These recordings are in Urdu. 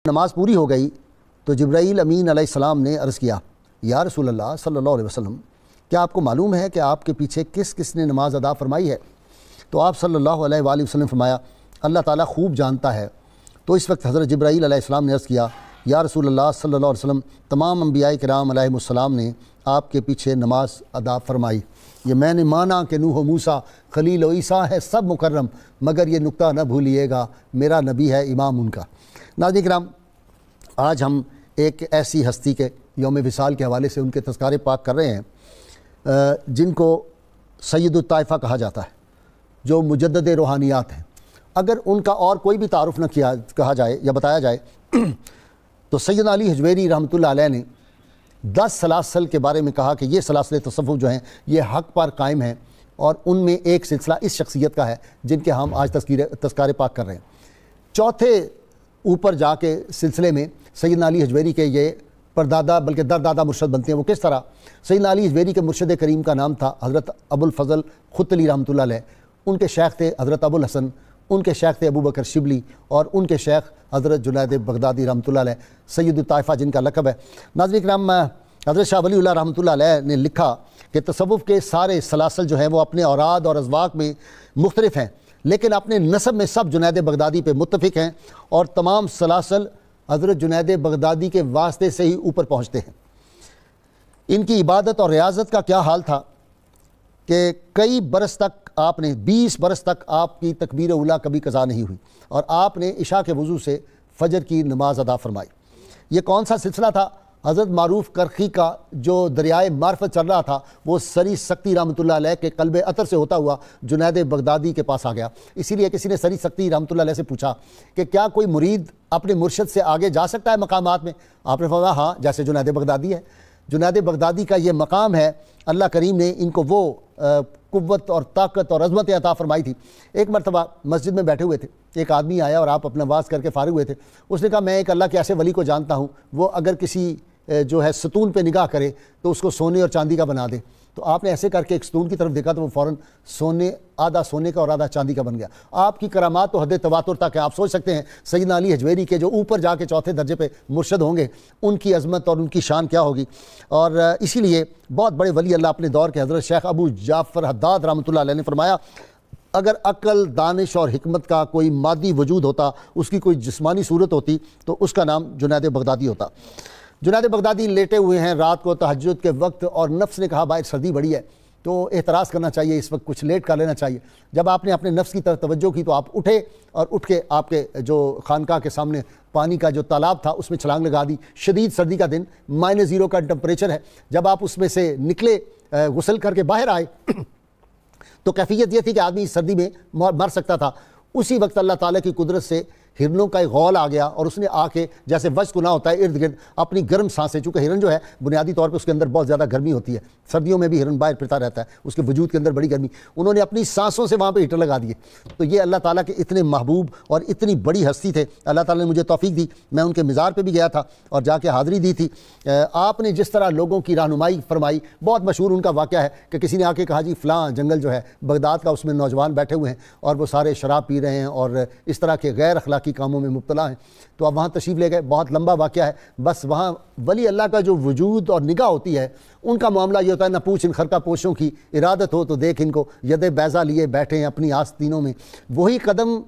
نماز پوری ہو گئی تو جبرائیل امین علیہ السلام نے عرض کیا، یا رسول اللہ صلی اللہ علیہ وسلم، کیا آپ کو معلوم ہے کہ آپ کے پیچھے کس کس نے نماز ادا فرمائی ہے؟ تو آپ صلی اللہ علیہ وآلہ وسلم فرمایا، اللہ تعالیٰ خوب جانتا ہے۔ تو اس وقت حضرت جبرائیل علیہ السلام نے عرض کیا، یا رسول اللہ صلی اللہ علیہ وسلم، تمام انبیاء کرام علیہ السلام نے آپ کے پیچھے نماز ادا فرمائی۔ یہ میں نے مانا کہ نوح و موسیٰ، خلیل و عیسیٰ ہے سب مکرم، مگر یہ نکتہ نہ بھولیے گا، میرا نبی ہے امام ان کا۔ ناظرین کرام، آج ہم ایک ایسی ہستی کے یوم وصال کے حوالے سے ان کے تذکارے پاک کر رہے ہیں جن کو سید الطائفہ کہا جاتا ہے، جو مجدد روحانیات ہیں۔ اگر ان کا اور کوئی بھی تعارف نہ کہا جائے یا بتایا جائے تو سیدنا علی حجویری رحمۃ اللہ علیہ نے 10 سلاسل کے بارے میں کہا کہ یہ سلاسل تصوف جو ہیں یہ حق پر قائم ہیں، اور ان میں ایک سلسلہ اس شخصیت کا ہے جن کے ہم آج تذکارے پاک کر رہے ہیں۔ چوتھے اوپر جا کے سلسلے میں سیدنا علی حجویری کے یہ پردادا بلکہ دردادا مرشد بنتے ہیں۔ وہ کس طرح؟ سیدنا علی حجویری کے مرشد کریم کا نام تھا حضرت ابو الفضل خطلی رحمۃ اللہ علیہ، ان کے شیخ تھے حضرت ابو الحسن، ان کے شیخ تھے ابو بکر شبلی، اور ان کے شیخ حضرت جنید بغدادی رحمۃ اللہ علیہ، سید الطائفہ جن کا لقب ہے۔ ناظرین کرام، حضرت شاہ ولی اللہ رحمۃ اللہ علیہ نے لکھا کہ تصوف کے سارے سلاسل جو ہیں وہ اپنے اوراد اور اذواق میں مختلف ہیں، لیکن اپنے نسب میں سب جنید بغدادی پہ متفق ہیں، اور تمام سلاسل حضرت جنید بغدادی کے واسطے سے ہی اوپر پہنچتے ہیں۔ ان کی عبادت اور ریاضت کا کیا حال تھا کہ کئی برس تک آپ نے 20 برس تک آپ کی تکبیر اولیٰ کبھی قضا نہیں ہوئی، اور آپ نے عشاء کے وضو سے فجر کی نماز ادا فرمائی۔ یہ کون سا سلسلہ تھا؟ حضرت معروف کرخی کا جو دریائے معرفت چل رہا تھا وہ سری سکتی رحمۃ اللہ علیہ کے قلب عطر سے ہوتا ہوا جنید بغدادی کے پاس آ گیا۔ اسی لیے کسی نے سری سکتی رحمۃ اللہ علیہ سے پوچھا کہ کیا کوئی مرید اپنے مرشد سے آگے جا سکتا ہے مقامات میں؟ آپ نے فرمایا ہاں، جیسے جنید بغدادی ہے۔ جنید بغدادی کا یہ مقام ہے، اللہ کریم نے ان کو وہ قوت اور طاقت اور عظمت عطا فرمائی تھی۔ ایک مرتبہ مسجد میں بیٹھے ہوئے تھے، ایک آدمی آیا اور آپ اپنا واز کر کے فارغ ہوئے تھے۔ اس نے کہا، میں ایک اللہ کے ایسے ولی کو جانتا ہوں، وہ اگر کسی جو ہے ستون پہ نگاہ کرے تو اس کو سونے اور چاندی کا بنا دے۔ تو آپ نے ایسے کر کے ایک ستون کی طرف دیکھا تو وہ فوراً آدھا سونے کا اور آدھا چاندی کا بن گیا۔ آپ کی کرامات تو حد تواتر تک ہے۔ آپ سوچ سکتے ہیں سیدنا علی حجویری کے جو اوپر جا کے چوتھے درجے پہ مرشد ہوں گے، ان کی عظمت اور ان کی شان کیا ہوگی۔ اور اسی لیے بہت بڑے ولی اللہ اپنے دور کے حضرت شیخ ابو جعفر حداد رحمۃ اللہ علیہ نے فرمایا، اگر عقل، دانش اور حکمت کا کوئی مادی وجود ہوتا، اس کی کوئی جسمانی صورت ہوتی، تو اس کا نام جنید بغدادی ہوتا۔ جنید بغدادی لیٹے ہوئے ہیں رات کو تہجد کے وقت، اور نفس نے کہا باہر سردی بڑی ہے تو اعتراض کرنا چاہیے، اس وقت کچھ لیٹ کر لینا چاہیے۔ جب آپ نے اپنے نفس کی طرف توجہ کی تو آپ اٹھے، اور اٹھ کے آپ کے جو خانقاہ کے سامنے پانی کا جو تالاب تھا اس میں چھلانگ لگا دی۔ شدید سردی کا دن، -0 کا ٹمپریچر ہے۔ جب آپ اس میں سے نکلے، غسل کر کے باہر آئے تو کیفیت یہ تھی کہ آدمی سردی میں مر سکتا تھا۔ اسی وقت اللہ تعالیٰ کی قدرت سے ہرنوں کا ایک غول آ گیا، اور اس نے آ کے جیسے وجد کنا ہوتا ہے ارد گرد اپنی گرم سانسیں، چونکہ ہرن جو ہے بنیادی طور پہ اس کے اندر بہت زیادہ گرمی ہوتی ہے، سردیوں میں بھی ہرن باہر پھرتا رہتا ہے، اس کے وجود کے اندر بڑی گرمی، انہوں نے اپنی سانسوں سے وہاں پہ ہیٹر لگا دیے۔ تو یہ اللہ تعالیٰ کے اتنے محبوب اور اتنی بڑی ہستی تھے، اللہ تعالیٰ نے مجھے توفیق دی، میں ان کے مزار پہ بھی گیا تھا اور جا کے حاضری دی تھی۔ آپ نے جس طرح لوگوں کی رہنمائی فرمائی، بہت مشہور ان کا واقعہ ہے کہ کسی نے آ کے کہا جی فلاں جنگل جو ہے بغداد کا، اس میں نوجوان بیٹھے ہوئے ہیں اور وہ سارے شراب پی رہے ہیں اور اس طرح کے غیر اخلاقی کاموں میں مبتلا ہیں۔ تو اب وہاں تشریف لے گئے، بہت لمبا واقعہ ہے، بس وہاں ولی اللہ کا جو وجود اور نگاہ ہوتی ہے، ان کا معاملہ یہ ہوتا ہے، نہ پوچھ ان خرقہ پوشوں کی ارادت ہو تو دیکھ ان کو ید بیضا لیے بیٹھے ہیں اپنی آستینوں میں۔ وہی قدم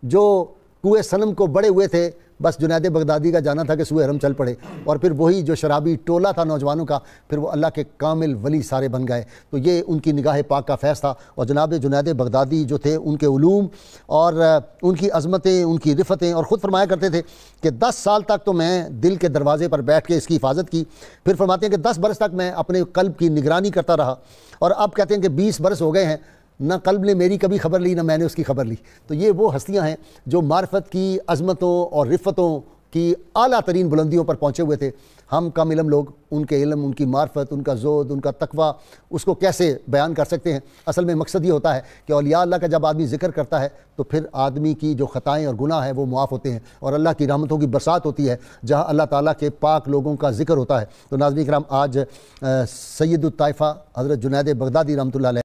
جو کوہ صنم کو بڑے ہوئے تھے، بس جنید بغدادی کا جانا تھا کہ سوئے حرم چل پڑے، اور پھر وہی جو شرابی ٹولہ تھا نوجوانوں کا، پھر وہ اللہ کے کامل ولی سارے بن گئے۔ تو یہ ان کی نگاہ پاک کا فیض تھا، اور جناب جنید بغدادی جو تھے، ان کے علوم اور ان کی عظمتیں، ان کی رفتیں، اور خود فرمایا کرتے تھے کہ 10 سال تک تو میں دل کے دروازے پر بیٹھ کے اس کی حفاظت کی، پھر فرماتے ہیں کہ 10 برس تک میں اپنے قلب کی نگرانی کرتا رہا، اور اب کہتے ہیں کہ 20 برس ہو گئے ہیں، نہ قلب نے میری کبھی خبر لی نہ میں نے اس کی خبر لی۔ تو یہ وہ ہستیاں ہیں جو معرفت کی عظمتوں اور رفتوں کی اعلیٰ ترین بلندیوں پر پہنچے ہوئے تھے۔ ہم کم علم لوگ ان کے علم، ان کی معرفت، ان کا زہد، ان کا تقویٰ، اس کو کیسے بیان کر سکتے ہیں؟ اصل میں مقصد یہ ہوتا ہے کہ اولیاء اللہ کا جب آدمی ذکر کرتا ہے تو پھر آدمی کی جو خطائیں اور گناہ ہیں وہ معاف ہوتے ہیں، اور اللہ کی رحمتوں کی برسات ہوتی ہے جہاں اللہ تعالیٰ کے پاک لوگوں کا ذکر ہوتا ہے۔ تو ناظرین کرام، آج سید الطائفہ حضرت جنید بغدادی رحمۃ اللہ علیہ